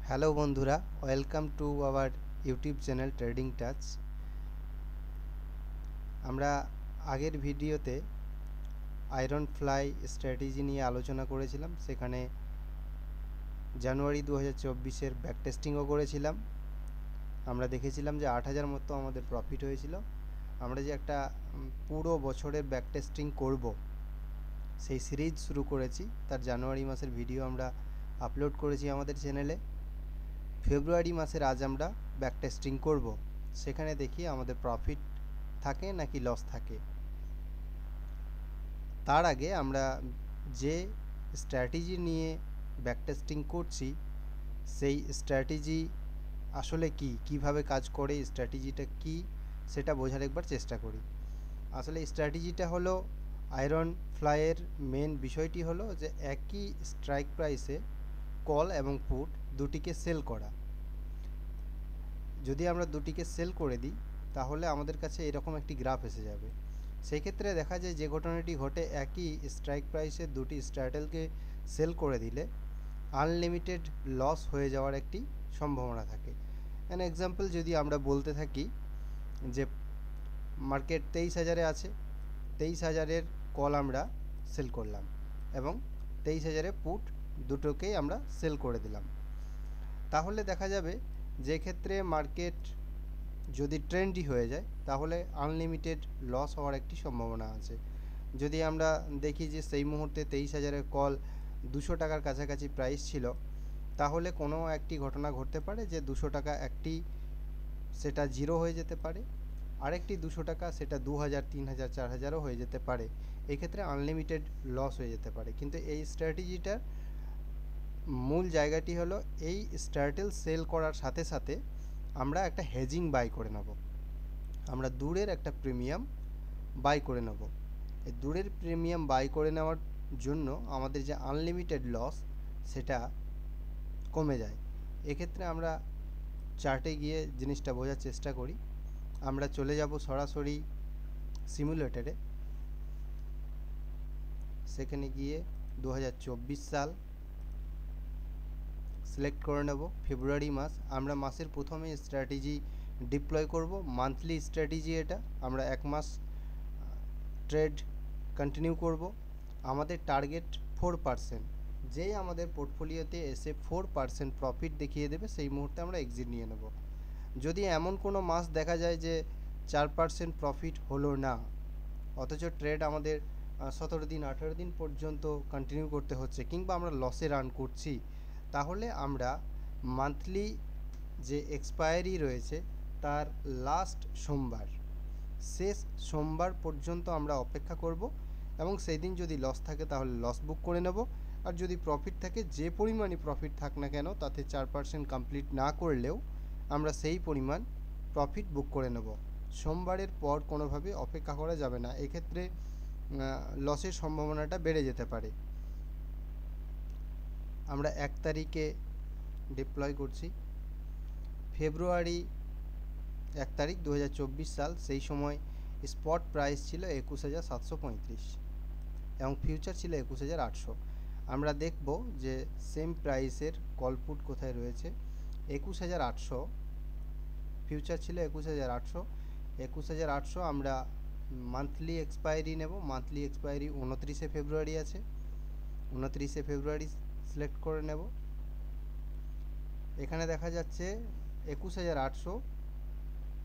Hello বন্ধুরা, welcome to our YouTube channel trading touch. আমরা আগের ভিডিওতে আয়রন ফ্লাই স্ট্র্যাটেজি নিয়ে আলোচনা করেছিলাম। সেখানে জানুয়ারি 2024-এর ব্যাক টেস্টিংও করেছিলাম। আমরা দেখেছিলাম যে 8,000 মতো আমাদের প্রফিট হয়েছিল। আমরা যে একটা পুরো বছরের ব্যাক টেস্টিং করব, সেই সিরিজ শুরু করেছি। তার জানুয়ারি মাসের ভিডিও আমরা আপলোড করেছি আমাদের চ্যানেলে। ফেব্রুয়ারি মাসের আজ আমরা ব্যাক টেস্টিং করব। সেখানে দেখি আমাদের প্রফিট থাকে নাকি লস থাকে। তার আগে আমরা যে স্ট্র্যাটেজি নিয়ে ব্যাক টেস্টিং করছি, সেই স্ট্র্যাটেজি আসলে কিভাবে কাজ করে, স্ট্র্যাটেজিটা কি, সেটা বোঝার একবার চেষ্টা করি। আসলে স্ট্র্যাটেজিটা হলো আয়রন ফ্লাইয়ের মেন বিষয়টি হলো যে একই স্ট্রাইক প্রাইসে কল এবং পুট দুটিকে সেল করা। যদি আমরা দুটিকে সেল করে দিই তাহলে আমাদের কাছে এরকম একটি গ্রাফ এসে যাবে। সেই ক্ষেত্রে দেখা যায় যে ঘটনাটি ঘটে, একই স্ট্রাইক প্রাইসে দুটি স্ট্র্যাটেলকে সেল করে দিলে আনলিমিটেড লস হয়ে যাওয়ার একটি সম্ভাবনা থাকে। অ্যান এক্সাম্পল যদি আমরা বলতে থাকি যে মার্কেট 23,000-এ আছে, 23,000-এর কল আমরা সেল করলাম এবং 23,000-এ পুট দুটোকেই আমরা সেল করে দিলাম, তাহলে দেখা যাবে যে ক্ষেত্রে মার্কেট যদি ট্রেন্ডি হয়ে যায় তাহলে আনলিমিটেড লস হওয়ার একটি সম্ভাবনা আছে। যদি আমরা দেখি যে সেই মুহূর্তে 23,000-এর কল 200 টাকার কাছাকাছি প্রাইস ছিল, তাহলে কোনো একটি ঘটনা ঘটতে পারে যে 200 টাকা একটি সেটা জিরো হয়ে যেতে পারে, আরেকটি 200 টাকা সেটা 2,000, 3,000, 4,000ও হয়ে যেতে পারে। এক্ষেত্রে আনলিমিটেড লস হয়ে যেতে পারে। কিন্তু এই স্ট্র্যাটেজিটার মূল জায়গাটি হলো এই স্ট্র্যাটেল সেল করার সাথে সাথে আমরা একটা হেজিং বাই করে নেব। আমরা দূরের একটা প্রিমিয়াম বাই করে নেব। এই দূরের প্রিমিয়াম বাই করে নেওয়ার জন্য আমাদের যে আনলিমিটেড লস সেটা কমে যায়। এক্ষেত্রে আমরা চার্টে গিয়ে জিনিসটা বোঝার চেষ্টা করি। আমরা চলে যাব সরাসরি সিমুলেটরে। সেখানে গিয়ে 2024 সাল সিলেক্ট করে নেব, ফেব্রুয়ারি মাস। আমরা মাসের প্রথমে স্ট্র্যাটেজি ডিপ্লয় করব, মান্থলি স্ট্র্যাটেজি। এটা আমরা 1 মাস ট্রেড কন্টিনিউ করব। আমাদের টার্গেট 4%। যেই আমাদের পোর্টফোলিওতে এসে 4% প্রফিট দেখিয়ে দেবে সেই মুহূর্তে আমরা এক্সিট নিয়ে নেব। যদি এমন কোনো মাস দেখা যায় যে 4% প্রফিট হলো না, অথচ ট্রেড আমাদের 17 দিন 18 দিন পর্যন্ত কন্টিনিউ করতে হচ্ছে, কিংবা আমরা লসে রান করছি, তাহলে আমরা মান্থলি যে এক্সপায়ারি রয়েছে তার লাস্ট সোমবার, শেষ সোমবার পর্যন্ত আমরা অপেক্ষা করব এবং সেই দিন যদি লস থাকে তাহলে লস বুক করে নেব। আর যদি প্রফিট থাকে, যে পরিমাণই প্রফিট থাক না কেন, তাতে 4% কমপ্লিট না করলেও আমরা সেই পরিমাণ প্রফিট বুক করে নেব। সোমবারের পর কোনোভাবে অপেক্ষা করা যাবে না, এক্ষেত্রে লসের সম্ভাবনাটা বেড়ে যেতে পারে। আমরা 1 তারিখে ডিপ্লয় করছি, ফেব্রুয়ারি 1 তারিখ 2024 সাল। সেই সময় স্পট প্রাইস ছিল 21,735 এবং ফিউচার ছিল 21,800। আমরা দেখব যে সেম প্রাইসের কলপুট কোথায় রয়েছে। 21,800 ফিউচার ছিল, 21,800। 21,800 আমরা মান্থলি এক্সপায়ারি নেব। মান্থলি এক্সপায়ারি 29শে ফেব্রুয়ারি আছে, 29শে ফেব্রুয়ারি সিলেক্ট করে নেব। এখানে দেখা যাচ্ছে 21,800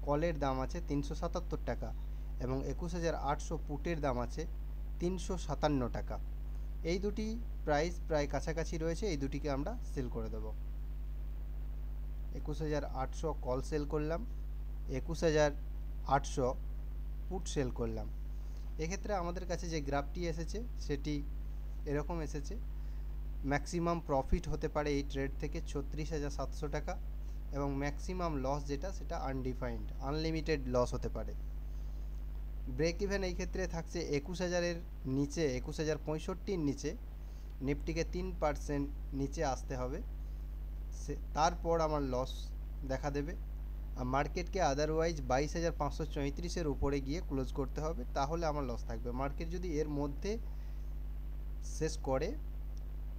কলের দাম আছে 377 টাকা এবং 21,800 পুটের দাম আছে 357 টাকা। এই দুটি প্রাইস প্রায় কাছাকাছি রয়েছে, এই দুটিকে আমরা সেল করে দেব। 21,800 কল সেল করলাম, 21,800 পুট সেল করলাম। এক্ষেত্রে আমাদের কাছে যে গ্রাফটি এসেছে সেটি এরকম এসেছে। ম্যাক্সিমাম প্রফিট হতে পারে এই ট্রেড থেকে 36,700 টাকা এবং ম্যাক্সিমাম লস যেটা সেটা আনডিফাইন্ড, আনলিমিটেড লস হতে পারে। ব্রেক ইভেন এই ক্ষেত্রে থাকছে 21,000-এর নিচে, 21,065-র নিচে। নিফটিকে 3% নিচে আসতে হবে, তারপর আমার লস দেখা দেবে। আর মার্কেটকে আদারওয়াইজ 22,534-এর উপরে গিয়ে ক্লোজ করতে হবে, তাহলে আমার লস থাকবে। মার্কেট যদি এর মধ্যে শেষ করে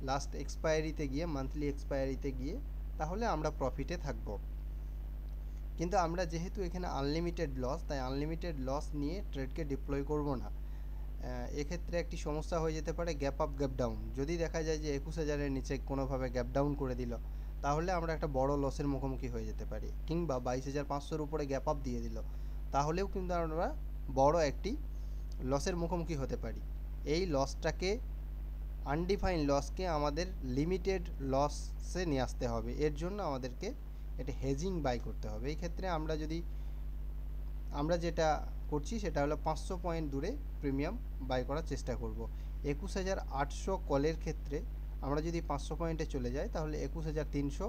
লাস্ট এক্সপায়ারিতে গিয়ে, মান্থলি এক্সপায়ারিতে গিয়ে, তাহলে আমরা প্রফিটে থাকব। কিন্তু আমরা যেহেতু এখানে আনলিমিটেড লস, তাই আনলিমিটেড লস নিয়ে ট্রেডকে ডিপ্লয় করব না। এক্ষেত্রে একটি সমস্যা হয়ে যেতে পারে গ্যাপ আপ গ্যাপ ডাউন। যদি দেখা যায় যে 21,000-এর নিচে কোনোভাবে গ্যাপ ডাউন করে দিল, তাহলে আমরা একটা বড় লসের মুখোমুখি হয়ে যেতে পারি। কিংবা 22,500-র উপরে গ্যাপ আপ দিয়ে দিল, তাহলেও কিন্তু আমরা বড় একটি লসের মুখোমুখি হতে পারি। এই লসটাকে, আনডিফাইন্ড লসকে আমাদের লিমিটেড লসে নিয়ে আসতে হবে। এর জন্য আমাদেরকে এটা হেজিং বাই করতে হবে। এই ক্ষেত্রে আমরা যেটা করছি সেটা হলো 500 পয়েন্ট দূরে প্রিমিয়াম বাই করার চেষ্টা করব। 21,800 কলের ক্ষেত্রে আমরা যদি 500 পয়েন্টে চলে যাই, তাহলে 21,300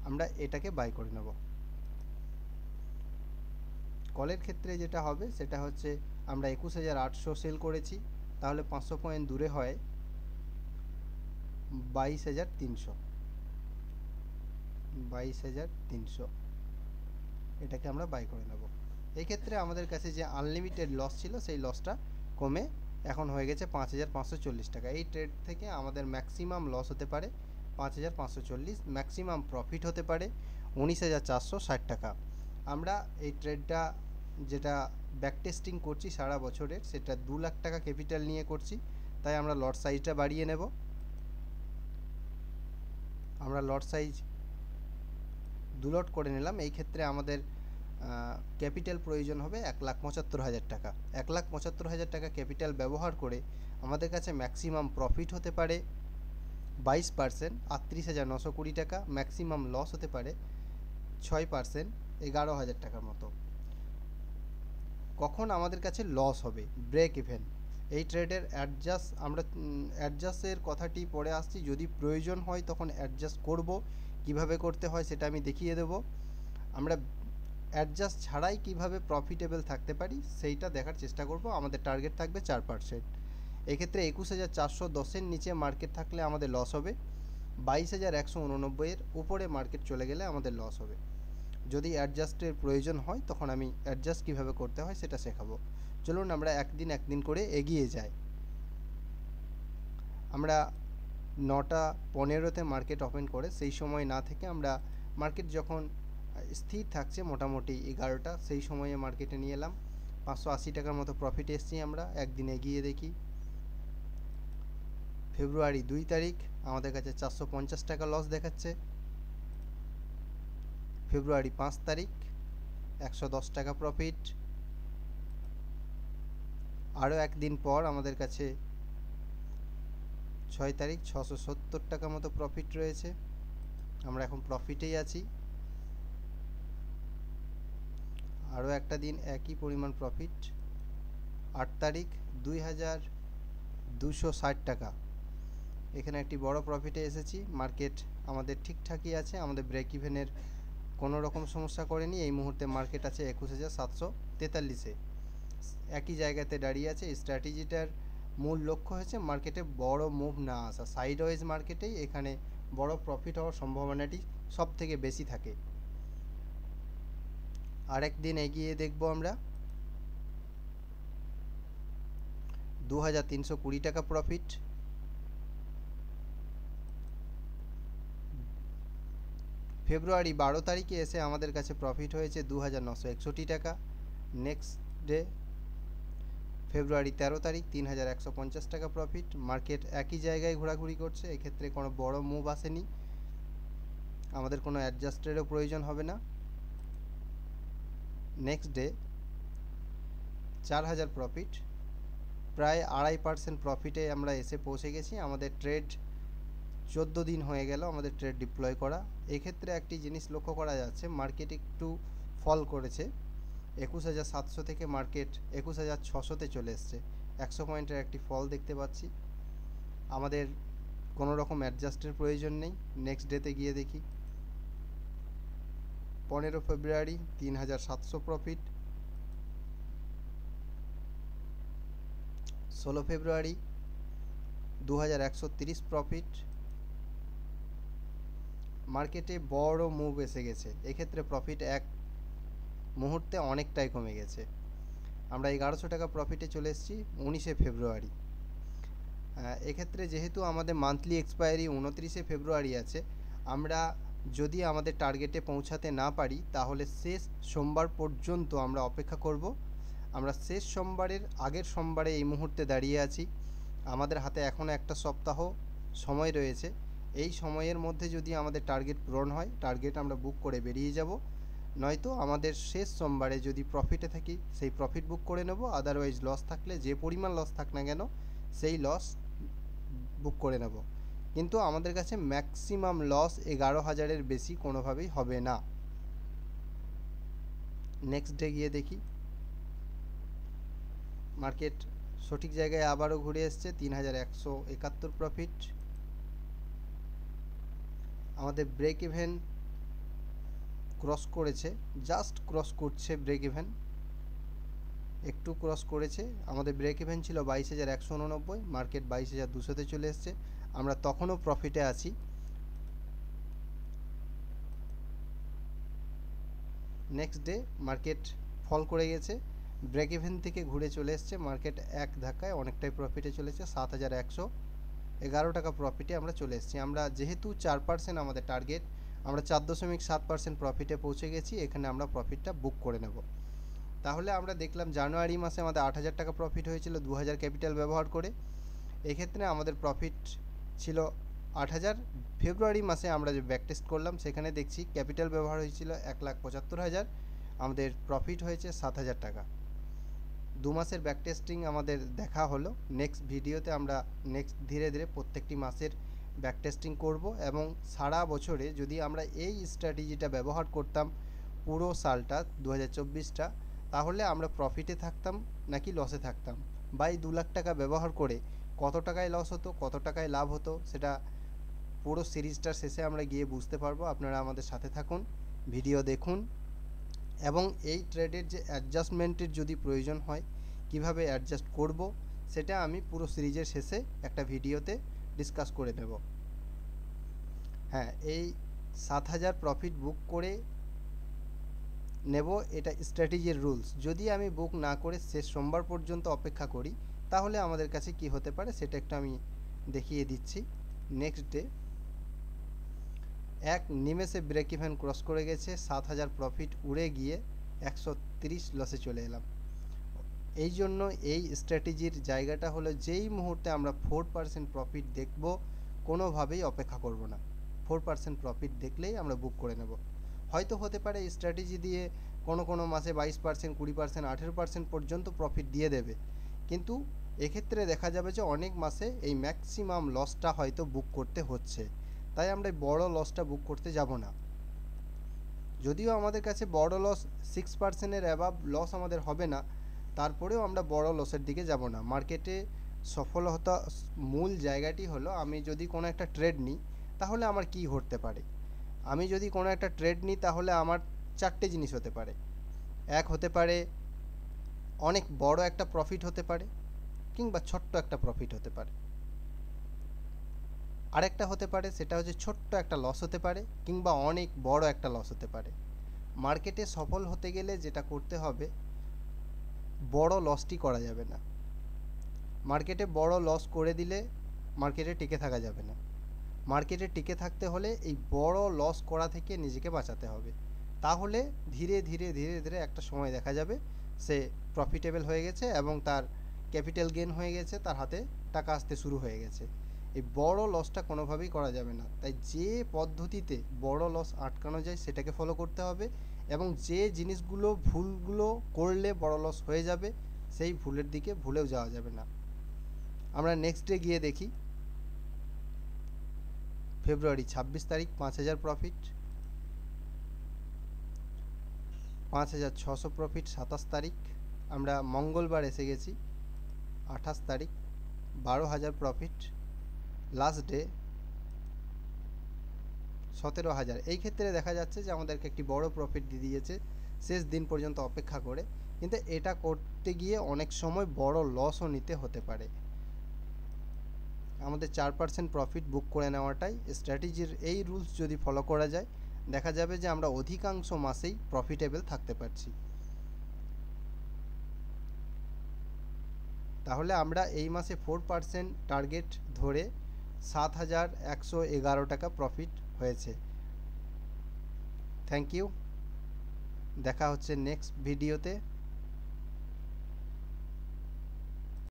আমরা এটাকে বাই করে নেব। কলের ক্ষেত্রে যেটা হবে সেটা হচ্ছে আমরা 21,800 সেল করেছি, তাহলে 500 পয়েন্ট দূরে হয় 22,300 এটাকে আমরা বাই করে নেব। এই ক্ষেত্রে আমাদের কাছে যে আনলিমিটেড লস ছিল, সেই লসটা কমে এখন হয়ে গেছে 5,540 টাকা। এই ট্রেড থেকে আমাদের ম্যাক্সিমাম লস হতে পারে 5,540, ম্যাক্সিমাম প্রফিট হতে পারে 19,460 টাকা। আমরা এই ট্রেডটা যেটা ব্যাক টেস্টিং করছি সারা বছরের, সেটা 2 লাখ টাকা ক্যাপিটাল নিয়ে করছি, তাই আমরা লট সাইজটা বাড়িয়ে নেব। আমরা লট সাইজ 2 লট করে নিলাম। এই ক্ষেত্রে আমাদের ক্যাপিটাল প্রয়োজন হবে 1,75,000 টাকা। 1,75,000 টাকা ক্যাপিটাল ব্যবহার করে আমাদের কাছে ম্যাক্সিমাম প্রফিট হতে পারে 22%, 38,920 টাকা। ম্যাক্সিমাম লস হতে পারে 6%, 11,000 টাকার মতো। কখন আমাদের কাছে লস হবে? Break even. এই ট্রেডের অ্যাডজাস্টের কথাটি পরে আসছি। যদি প্রয়োজন হয় তখন অ্যাডজাস্ট করব, কিভাবে করতে হয় সেটা আমি দেখিয়ে দেব। আমরা অ্যাডজাস্ট ছাড়াই কিভাবে প্রফিটেবল থাকতে পারি সেইটা দেখার চেষ্টা করব। আমাদের টার্গেট থাকবে 4%। এক্ষেত্রে 21,410-এর নিচে মার্কেট থাকলে আমাদের লস হবে। 22,189-এর উপরে মার্কেট চলে গেলে আমাদের লস হবে। যদি অ্যাডজাস্টের প্রয়োজন হয় তখন আমি অ্যাডজাস্ট কীভাবে করতে হয় সেটা শেখাবো। চলুন আমরা একদিন করে এগিয়ে যাই। আমরা 9:15-তে মার্কেট ওপেন করে সেই সময় না থেকে আমরা মার্কেট যখন স্থির থাকছে মোটামুটি 11টা, সেই সময়ে মার্কেটে নিয়ে এলাম। 580 টাকার মতো প্রফিট এসছি। আমরা একদিন এগিয়ে দেখি। ফেব্রুয়ারি 2 তারিখ আমাদের কাছে 450 টাকা লস দেখাচ্ছে। ফেব্রুয়ারি 5 তারিখ 110 টাকা প্রফিট। আরও একদিন পর আমাদের কাছে 6 তারিখ 670 টাকা মতো প্রফিট রয়েছে। আমরা এখন প্রফিটেই আছি। আরও একটা দিন একই পরিমাণ প্রফিট। 8 তারিখ 2,260 টাকা। এখানে একটি বড় প্রফিটে এসেছি। মার্কেট আমাদের ঠিকঠাকই আছে, আমাদের ব্রেক ইভেনের কোনো রকম সমস্যা করেনি। এই মুহূর্তে মার্কেট আছে 21,743-এ, একই জায়গাতে দাঁড়িয়ে আছে। স্ট্র্যাটেজিটার মূল লক্ষ্য হচ্ছে মার্কেটে বড় মুভ না আসা। সাইডওয়েজ মার্কেটেই এখানে বড় প্রফিট হওয়ার সম্ভাবনাটি সব থেকে বেশি থাকে। আরেক দিন এগিয়ে দেখব আমরা। 2,320 টাকা প্রফিট। ফেব্রুয়ারি 12 তারিখে এসে আমাদের কাছে প্রফিট হয়েছে 2,961 টাকা। নেক্সট ডে ফেব্রুয়ারি 13 তারিখ 3,150 টাকা প্রফিট। মার্কেট একই জায়গায় ঘোরাঘুরি করছে, এক্ষেত্রে কোনো বড় মুভ আসেনি, আমাদের কোনো অ্যাডজাস্টেরও প্রয়োজন হবে না। নেক্সট ডে 4,000 প্রফিট, প্রায় 2.5% প্রফিটে আমরা এসে পৌঁছে গেছি। আমাদের ট্রেড 14 দিন হয়ে গেল আমাদের ট্রেড ডিপ্লয় করা। এক্ষেত্রে একটি জিনিস লক্ষ্য করা যাচ্ছে, মার্কেট একটু ফল করেছে। 21,700 থেকে মার্কেট 21,600-তে চলে এসছে। 100 পয়েন্টের একটি ফল দেখতে পাচ্ছি। আমাদের কোনো রকম অ্যাডজাস্টের প্রয়োজন নেই। নেক্সট ডেতে গিয়ে দেখি। 15 ফেব্রুয়ারি 3,700 প্রফিট। 16 ফেব্রুয়ারি 2,130 প্রফিট। মার্কেটে বড় মুভ এসে গেছে, এক্ষেত্রে প্রফিট এক মুহূর্তে অনেকটাই কমে গেছে। আমরা 1,100 টাকা প্রফিটে চলে এসেছি 19 ফেব্রুয়ারি। এক্ষেত্রে যেহেতু আমাদের মান্থলি এক্সপায়ারি 29 ফেব্রুয়ারি আছে, আমরা যদি আমাদের টার্গেটে পৌঁছাতে না পারি তাহলে শেষ সোমবার পর্যন্ত আমরা অপেক্ষা করব। আমরা শেষ সোমবারের আগের সোমবারে এই মুহূর্তে দাঁড়িয়ে আছি। আমাদের হাতে এখনও একটা সপ্তাহ সময় রয়েছে। এই সময়ের মধ্যে যদি আমাদের টার্গেট পূরণ হয়, টার্গেট আমরা বুক করে বেরিয়ে যাব, নয়তো আমাদের শেষ সোমবারে যদি প্রফিটে থাকি সেই প্রফিট বুক করে নেব, আদারওয়াইজ লস থাকলে যে পরিমাণ লস থাক না কেন সেই লস বুক করে নেব। কিন্তু আমাদের কাছে ম্যাক্সিমাম লস 11,000-এর বেশি কোনোভাবেই হবে না। নেক্সট ডে গিয়ে দেখি মার্কেট সঠিক জায়গায় আবারও ঘুরে এসছে, 3,171 প্রফিট। আমাদের ব্রেক ইভেন ক্রস করেছে, জাস্ট ক্রস করছে ব্রেক ইভেন, একটু ক্রস করেছে। আমাদের ব্রেক ইভেন ছিল 22,189, মার্কেট 22,200-তে চলে এসছে। আমরা তখনও প্রফিটে আছি। নেক্সট ডে মার্কেট ফল করে গেছে, ব্রেক ইভেন থেকে ঘুরে চলে এসছে, মার্কেট এক ধাক্কায় অনেকটাই প্রফিটে চলেছে, 7,111 টাকা প্রফিটে আমরা চলে এসেছি। আমরা যেহেতু 4% আমাদের টার্গেট, আমরা 4.7% প্রফিটে পৌঁছে গেছি। এখানে আমরা প্রফিটটা বুক করে নেব। তাহলে আমরা দেখলাম জানুয়ারি মাসে আমাদের 8,000 টাকা প্রফিট হয়েছিল 2,000 ক্যাপিটাল ব্যবহার করে। এক্ষেত্রে আমাদের প্রফিট ছিল 8,000। ফেব্রুয়ারি মাসে আমরা যে ব্যাক টেস্ট করলাম সেখানে দেখছি ক্যাপিটাল ব্যবহার হয়েছিল 1,75,000, আমাদের প্রফিট হয়েছে 7,000 টাকা। 2 মাসের ব্যাক টেস্টিং আমাদের দেখা হলো। নেক্সট ভিডিওতে আমরা ধীরে ধীরে প্রত্যেকটি মাসের ব্যাক টেস্টিং করব, এবং সারা বছরে যদি আমরা এই স্ট্র্যাটেজিটা ব্যবহার করতাম পুরো সালটা 2024টা, তাহলে আমরা প্রফিটে থাকতাম নাকি লসে থাকতাম, বা এই 2 লাখ টাকা ব্যবহার করে কত টাকায় লস হতো কত টাকায় লাভ হতো সেটা পুরো সিরিজটার শেষে আমরা গিয়ে বুঝতে পারবো। আপনারা আমাদের সাথে থাকুন, ভিডিও দেখুন, এবং এই ট্রেডের যে অ্যাডজাস্টমেন্টের যদি প্রয়োজন হয় কিভাবে অ্যাডজাস্ট করব সেটা আমি পুরো সিরিজের শেষে একটা ভিডিওতে ডিসকাস করে নেব। হ্যাঁ, এই 7,000 প্রফিট বুক করে নেব, এটা স্ট্র্যাটেজির রুলস। যদি আমি বুক না করে শেষ সোমবার পর্যন্ত অপেক্ষা করি তাহলে আমাদের কাছে কি হতে পারে সেটা একটু আমি দেখিয়ে দিচ্ছি। নেক্সট ডে এক নিমেষে ব্রেক ইভেন ক্রস করে গেছে, 7,000 প্রফিট উড়ে গিয়ে 130 লসে চলে এলাম। এই জন্য এই স্ট্র্যাটেজির জায়গাটা হলো যেই মুহূর্তে আমরা 4% প্রফিট দেখব কোনোভাবেই অপেক্ষা করব না, 4% প্রফিট দেখলেই আমরা বুক করে নেব। হয়তো হতে পারে এই স্ট্র্যাটেজি দিয়ে কোনো মাসে 22%, 20%, 18% পর্যন্ত প্রফিট দিয়ে দেবে, কিন্তু এক্ষেত্রে দেখা যাবে যে অনেক মাসে এই ম্যাক্সিমাম লসটা হয়তো বুক করতে হচ্ছে। তাই আমরা বড় লসটা বুক করতে যাব না। যদিও আমাদের কাছে বড় লস 6%-এর অ্যাবাভ লস আমাদের হবে না, তারপরেও আমরা বড় লসের দিকে যাব না। মার্কেটে সফলতা মূল জায়গাটি হলো আমি যদি কোনো একটা ট্রেড নিই তাহলে আমার কি ঘটতে পারে। আমি যদি কোনো একটা ট্রেড নিই তাহলে আমার 4টে জিনিস হতে পারে। এক হতে পারে অনেক বড় একটা প্রফিট হতে পারে, কিংবা ছোট্ট একটা প্রফিট হতে পারে। আরেকটা হতে পারে সেটা হচ্ছে ছোট্ট একটা লস হতে পারে, কিংবা অনেক বড় একটা লস হতে পারে। মার্কেটে সফল হতে গেলে যেটা করতে হবে, বড় লসটি করা যাবে না। মার্কেটে বড় লস করে দিলে মার্কেটে টিকে থাকা যাবে না। মার্কেটে টিকে থাকতে হলে এই বড় লস করা থেকে নিজেকে বাঁচাতে হবে। তাহলে ধীরে ধীরে ধীরে ধীরে একটা সময় দেখা যাবে সে প্রফিটেবল হয়ে গেছে এবং তার ক্যাপিটাল গেইন হয়ে গেছে, তার হাতে টাকা আসতে শুরু হয়ে গেছে। এই বড় লসটা কোনোভাবেই করা যাবে না। তাই যে পদ্ধতিতে বড় লস আটকানো যায় সেটাকে ফলো করতে হবে, এবং যে জিনিসগুলো ভুলগুলো করলে বড় লস হয়ে যাবে সেই ভুলের দিকে ভুলেও যাওয়া যাবে না। আমরা নেক্সট ডে গিয়ে দেখি ফেব্রুয়ারি 26 তারিখ 5,000 প্রফিট, 5,600 প্রফিট 27 তারিখ। আমরা মঙ্গলবার এসে গেছি 28 তারিখ, 12,000 প্রফিট। Last day 17,000। এই ক্ষেত্রে দেখা যাচ্ছে যে আমাদেরকে একটি বড় প্রফিট দিয়ে দিয়েছে শেষ দিন পর্যন্ত অপেক্ষা করে, কিন্তু এটা করতে গিয়ে অনেক সময় বড় লসও নিতে হতে পারে। আমাদের 4% প্রফিট বুক করে নেওয়াটাই স্ট্র্যাটেজির। এই রুলস যদি ফলো করা যায় দেখা যাবে যে আমরা অধিকাংশ মাসেই প্রফিটেবল থাকতে পারছি। তাহলে আমরা এই মাসে 4% টার্গেট ধরে 7,111 টাকা প্রফিট হয়েছে। Thank you. দেখা হচ্ছে নেক্সট ভিডিওতে।